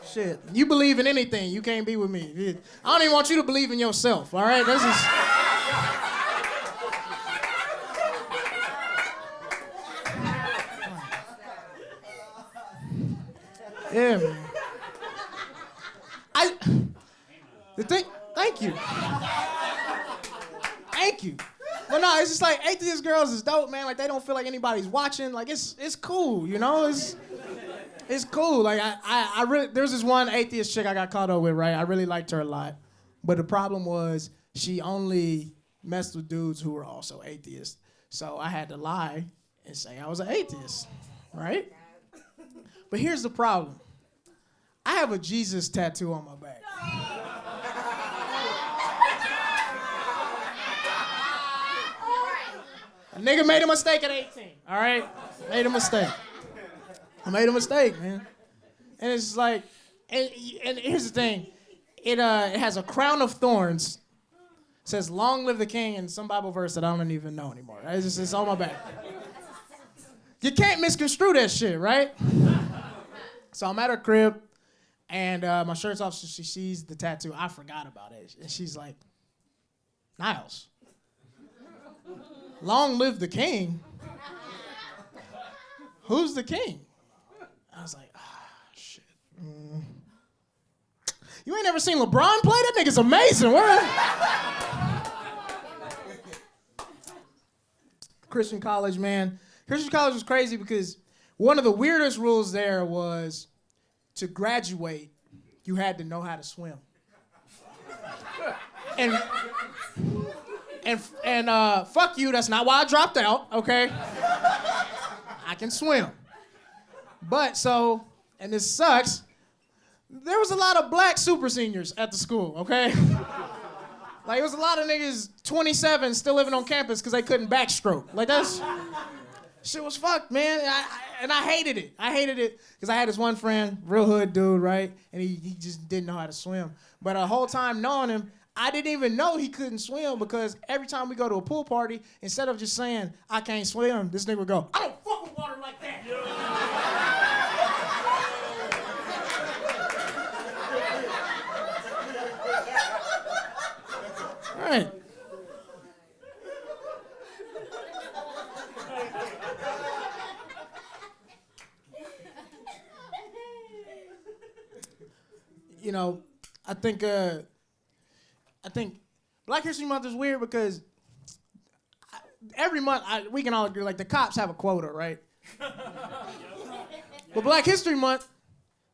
Shit, you believe in anything, you can't be with me. I don't even want you to believe in yourself, all right? This is... Yeah, man. Thank you. Thank you. But no, it's just like, atheist girls is dope, man. Like, they don't feel like anybody's watching. Like, it's cool, you know? It's cool. Like I really, there's this one atheist chick I got caught up with, right? I really liked her a lot. But the problem was she only messed with dudes who were also atheists. So I had to lie and say I was an atheist, right? But here's the problem. I have a Jesus tattoo on my back. A nigga made a mistake at 18, all right? Made a mistake. I made a mistake, man. And it's like, and here's the thing. It has a crown of thorns. It says, long live the king, and some Bible verse that I don't even know anymore. It's on my back. You can't misconstrue that shit, right? So I'm at her crib, and my shirt's off, so she sees the tattoo. I forgot about it. And she's like, Niles, long live the king? Who's the king? I was like, shit. You ain't never seen LeBron play? That nigga's amazing. Christian college, man. Christian college was crazy because one of the weirdest rules there was to graduate, you had to know how to swim. And fuck you, that's not why I dropped out, okay? I can swim. But so, and this sucks, there was a lot of black super seniors at the school, okay? Like, it was a lot of niggas 27 still living on campus because they couldn't backstroke. Like, that's, shit was fucked, man. And I hated it. I hated it because I had this one friend, real hood dude, right? And he just didn't know how to swim. But the whole time knowing him, I didn't even know he couldn't swim because every time we go to a pool party, instead of just saying, I can't swim, this nigga would go, I don't fuck with water like that. All right. You know, I think Black History Month is weird because every month we can all agree, like, the cops have a quota, right? But Black History Month,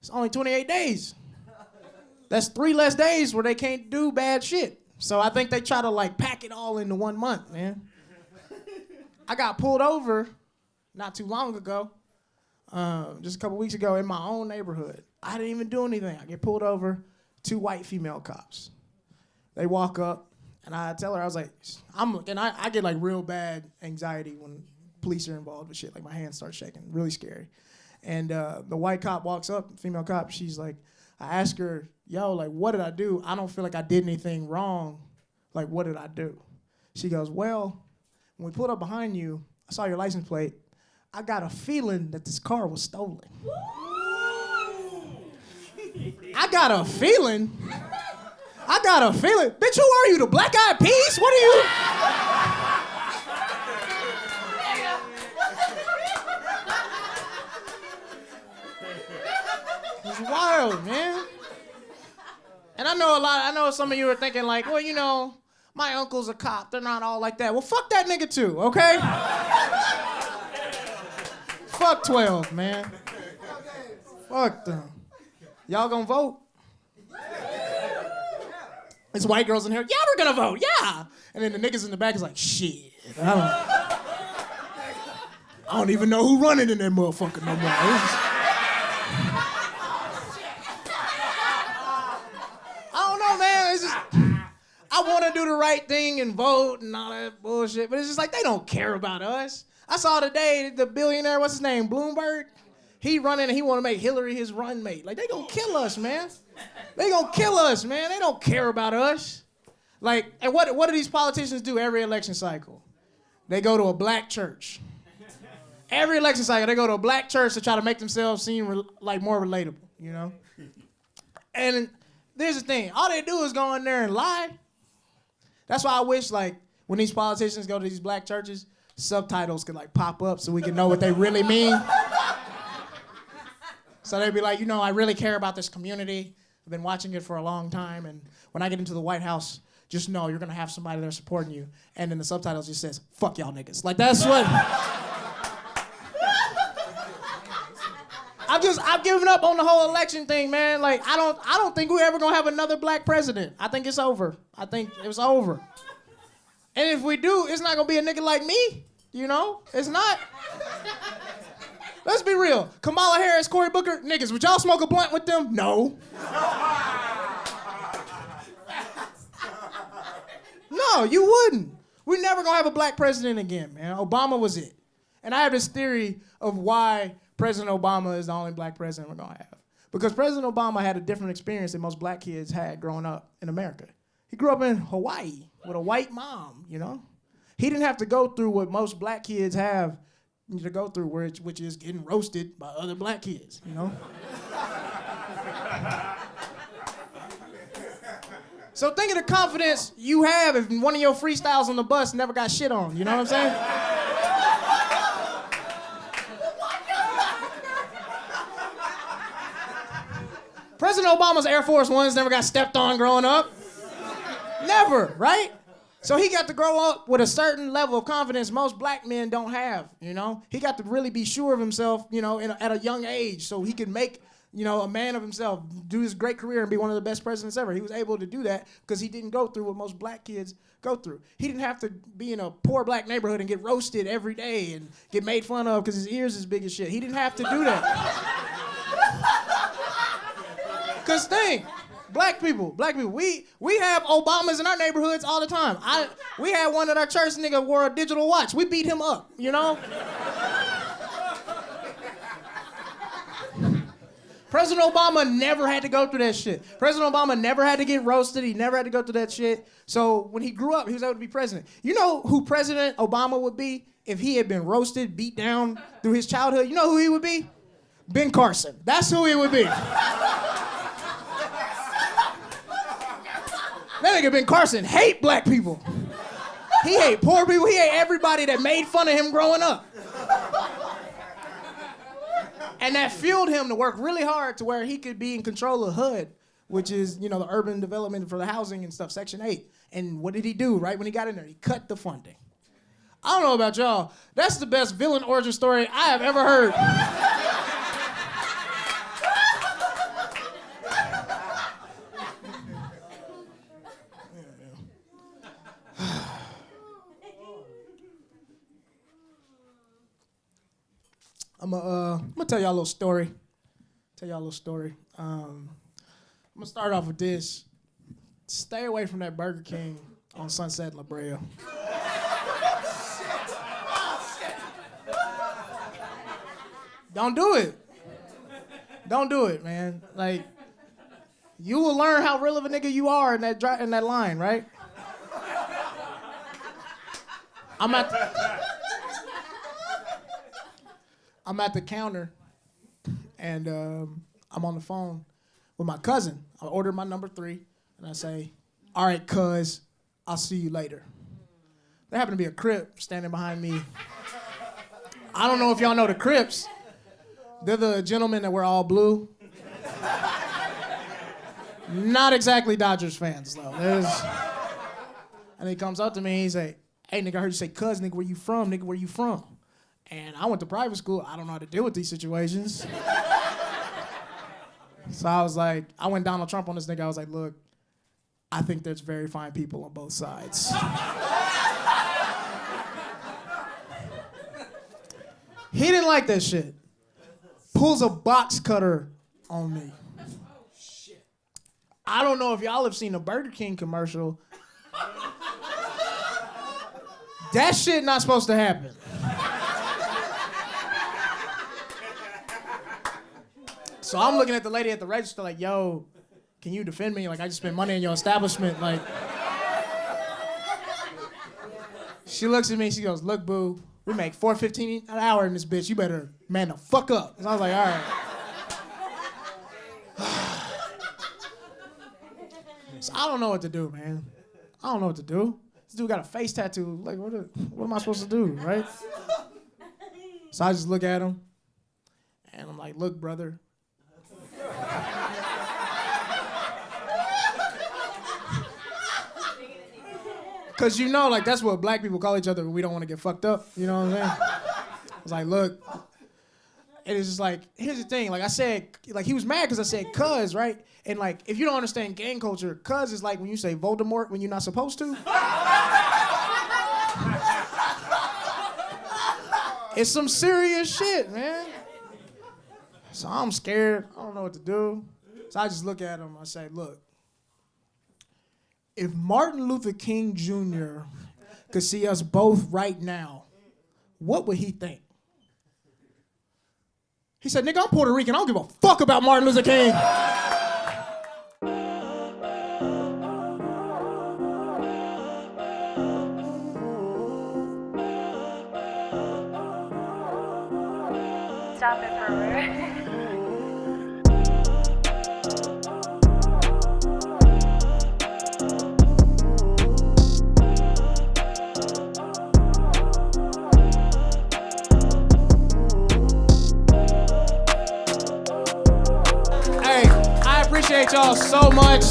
it's only 28 days. That's 3 less days where they can't do bad shit. So I think they try to, like, pack it all into 1 month, man. I got pulled over not too long ago, just a couple weeks ago in my own neighborhood. I didn't even do anything. I get pulled over, 2 white female cops. They walk up, and I tell her, I was like, I get, like, real bad anxiety when police are involved with shit. Like, my hands start shaking, really scary. And the white cop walks up, female cop, she's like, I ask her, yo, like, what did I do? I don't feel like I did anything wrong. Like, what did I do? She goes, well, when we pulled up behind you, I saw your license plate. I got a feeling that this car was stolen. I got a feeling? Bitch, who are you, the Black Eyed Peas? What are you? It's wild, man. And I know some of you are thinking like, well, you know, my uncle's a cop. They're not all like that. Well, fuck that nigga too, okay? Fuck 12, man. Fuck them. Y'all gonna vote? There's white girls in here. Yeah, we're gonna vote. Yeah. And then the niggas in the back is like, shit. I don't even know who running in that motherfucker no more. I don't know, man. It's just, I want to do the right thing and vote and all that bullshit, but it's just like they don't care about us. I saw today the billionaire, what's his name, Bloomberg. He running and he want to make Hillary his run mate. Like, they gonna kill us, man. They gonna kill us, man. They don't care about us. Like, and what do these politicians do every election cycle? They go to a black church. Every election cycle, they go to a black church to try to make themselves seem like more relatable, you know? And there's the thing. All they do is go in there and lie. That's why I wish, like, when these politicians go to these black churches, subtitles could, like, pop up so we can know what they really mean. So they'd be like, you know, I really care about this community. I've been watching it for a long time, and when I get into the White House, just know you're gonna have somebody there supporting you. And then the subtitles just says, fuck y'all niggas. Like, that's what... I've given up on the whole election thing, man. Like, I don't think we're ever gonna have another black president. I think it's over. I think it's over. And if we do, it's not gonna be a nigga like me. You know? It's not. Let's be real. Kamala Harris, Cory Booker, niggas, would y'all smoke a blunt with them? No. No, you wouldn't. We're never gonna have a black president again, man. Obama was it. And I have this theory of why President Obama is the only black president we're gonna have. Because President Obama had a different experience than most black kids had growing up in America. He grew up in Hawaii with a white mom, you know? He didn't have to go through what most black kids have to go through, which is getting roasted by other black kids, you know? So think of the confidence you have if one of your freestyles on the bus never got shit on, you know what I'm saying? President Obama's Air Force Ones never got stepped on growing up. Never, right? So he got to grow up with a certain level of confidence most black men don't have, you know? He got to really be sure of himself, you know, at a young age so he could make, you know, a man of himself, do his great career and be one of the best presidents ever. He was able to do that because he didn't go through what most black kids go through. He didn't have to be in a poor black neighborhood and get roasted every day and get made fun of because his ears is big as shit. He didn't have to do that. Because think, black people, we have Obamas in our neighborhoods all the time. We had one at our church, nigga wore a digital watch. We beat him up, you know? President Obama never had to go through that shit. President Obama never had to get roasted. He never had to go through that shit. So when he grew up, he was able to be president. You know who President Obama would be if he had been roasted, beat down through his childhood? You know who he would be? Ben Carson. That's who he would be. That nigga Ben Carson hate black people. He hate poor people. He hate everybody that made fun of him growing up. And that fueled him to work really hard to where he could be in control of HUD, which is, you know, the urban development for the housing and stuff, Section 8. And what did he do right when he got in there? He cut the funding. I don't know about y'all. That's the best villain origin story I have ever heard. I'm gonna tell y'all a little story. I'm gonna start off with this. Stay away from that Burger King on Sunset and La Brea. Don't do it. Don't do it, man. Like, you will learn how real of a nigga you are in that line, right? I'm at the counter, and I'm on the phone with my cousin. I ordered my number 3, and I say, "All right, cuz, I'll see you later." There happened to be a Crip standing behind me. I don't know if y'all know the Crips. They're the gentlemen that wear all blue. Not exactly Dodgers fans, though. And he comes up to me, and he say, "Hey, nigga, I heard you say cuz, nigga, where you from? Nigga, where you from?" And I went to private school. I don't know how to deal with these situations. So I was like, I went Donald Trump on this nigga. I was like, look, I think there's very fine people on both sides. He didn't like that shit. Pulls a box cutter on me. I don't know if y'all have seen a Burger King commercial. That shit not supposed to happen. So I'm looking at the lady at the register like, yo, can you defend me? Like, I just spent money in your establishment. Like, she looks at me, she goes, look, boo, we make $4.15 an hour in this bitch. You better man the fuck up. So I was like, all right. So I don't know what to do, man. I don't know what to do. This dude got a face tattoo. Like, what am I supposed to do, right? So I just look at him, and I'm like, look, brother. Because you know, like, that's what black people call each other when we don't want to get fucked up. You know what I'm saying? I was like, look, And it's just like, here's the thing. Like I said, like he was mad because I said cuz, right? And like, if you don't understand gang culture, cuz is like when you say Voldemort when you're not supposed to. It's some serious shit, man. So I'm scared. I don't know what to do. So I just look at him. I say, look, if Martin Luther King Jr. could see us both right now, what would he think? He said, nigga, I'm Puerto Rican. I don't give a fuck about Martin Luther King. Stop it, pervert. Appreciate y'all so much.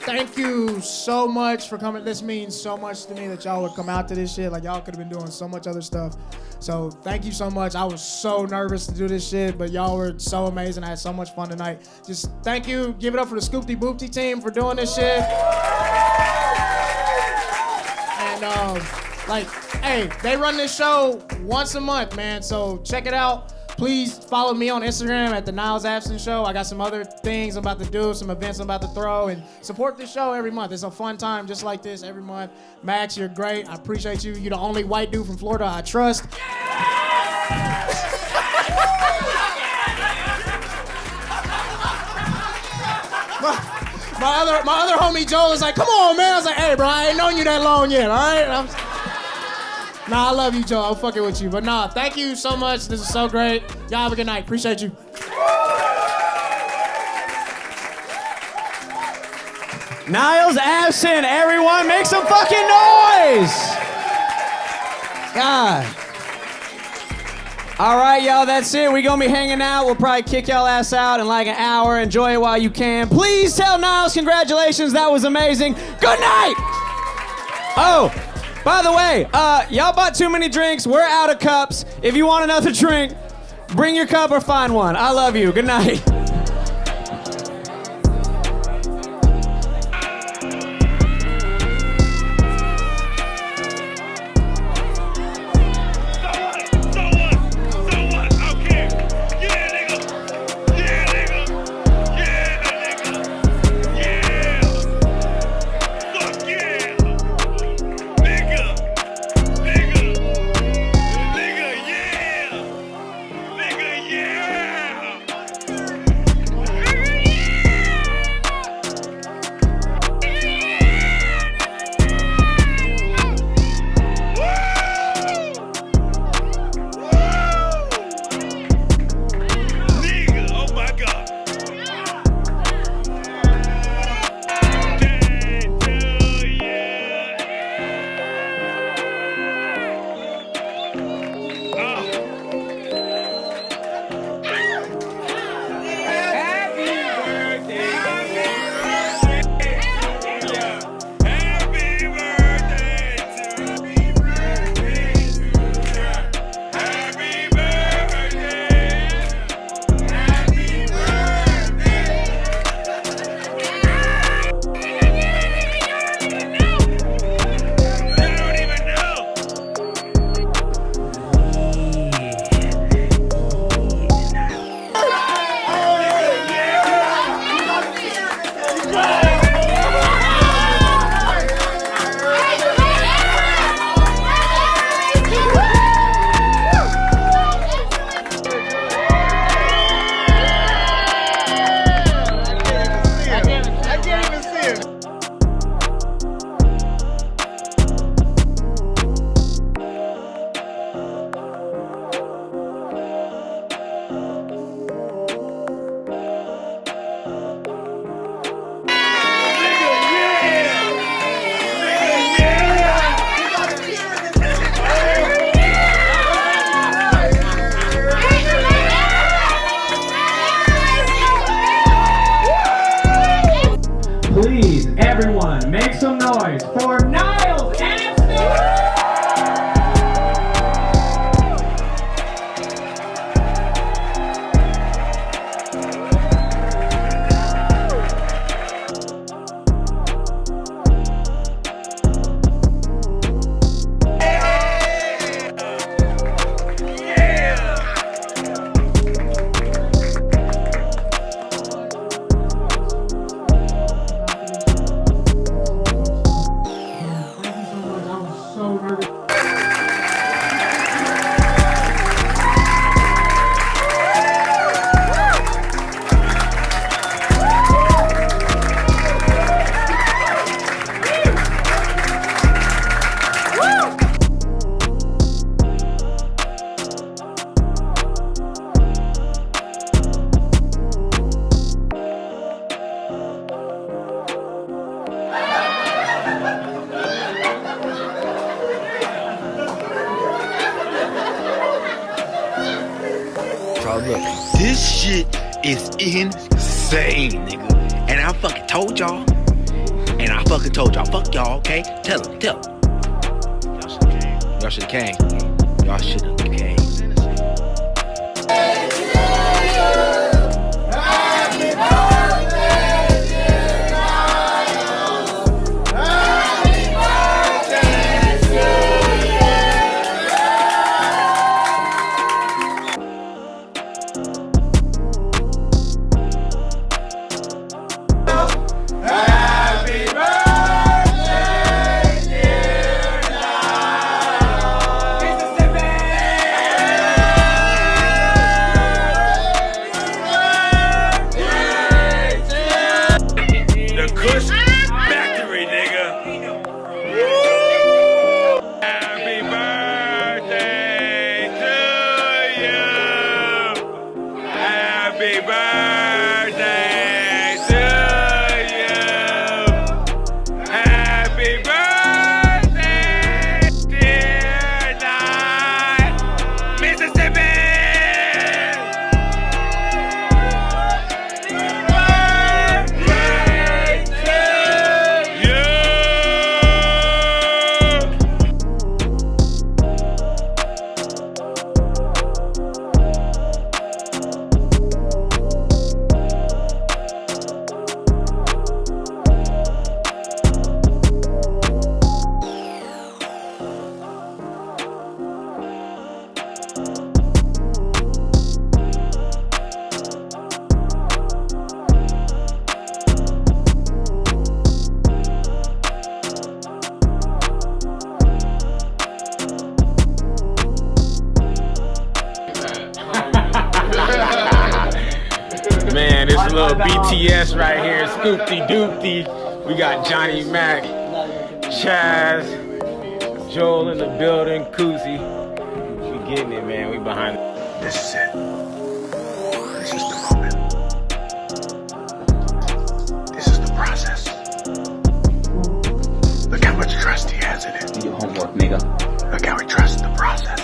Thank you so much for coming. This means so much to me that y'all would come out to this shit. Like, y'all could have been doing so much other stuff. So thank you so much. I was so nervous to do this shit, but y'all were so amazing. I had so much fun tonight. Just thank you. Give it up for the Scoopty Boopty team for doing this shit. And, like, hey, they run this show once a month, man. So check it out. Please follow me on Instagram at the Niles Abston Show. I got some other things I'm about to do, some events I'm about to throw, and support this show every month. It's a fun time just like this every month. Max, you're great. I appreciate you. You're the only white dude from Florida I trust. My other homie Joel was like, come on, man. I was like, hey, bro, I ain't known you that long yet, all right? Nah, I love you, Joe. I'm fucking with you. But nah, thank you so much. This is so great. Y'all have a good night. Appreciate you. Niles Abston, everyone, make some fucking noise! God. All right, y'all, that's it. We gonna be hanging out. We'll probably kick y'all ass out in like an hour. Enjoy it while you can. Please tell Niles congratulations. That was amazing. Good night! Oh. By the way, y'all bought too many drinks. We're out of cups. If you want another drink, bring your cup or find one. I love you. Good night. So look, this shit is insane, nigga. And I fucking told y'all. Fuck y'all, okay? Tell them. Y'all should've came. Y'all should've came. Man, this little BTS right here, Scoopty Doopty. We got Johnny Mac, Chaz, Joel in the building, Koozie. We getting it, man. We behind it. This is it. This is the moment. This is the process. Look how much trust he has in it. Do your homework, nigga. Look how he trusts the process.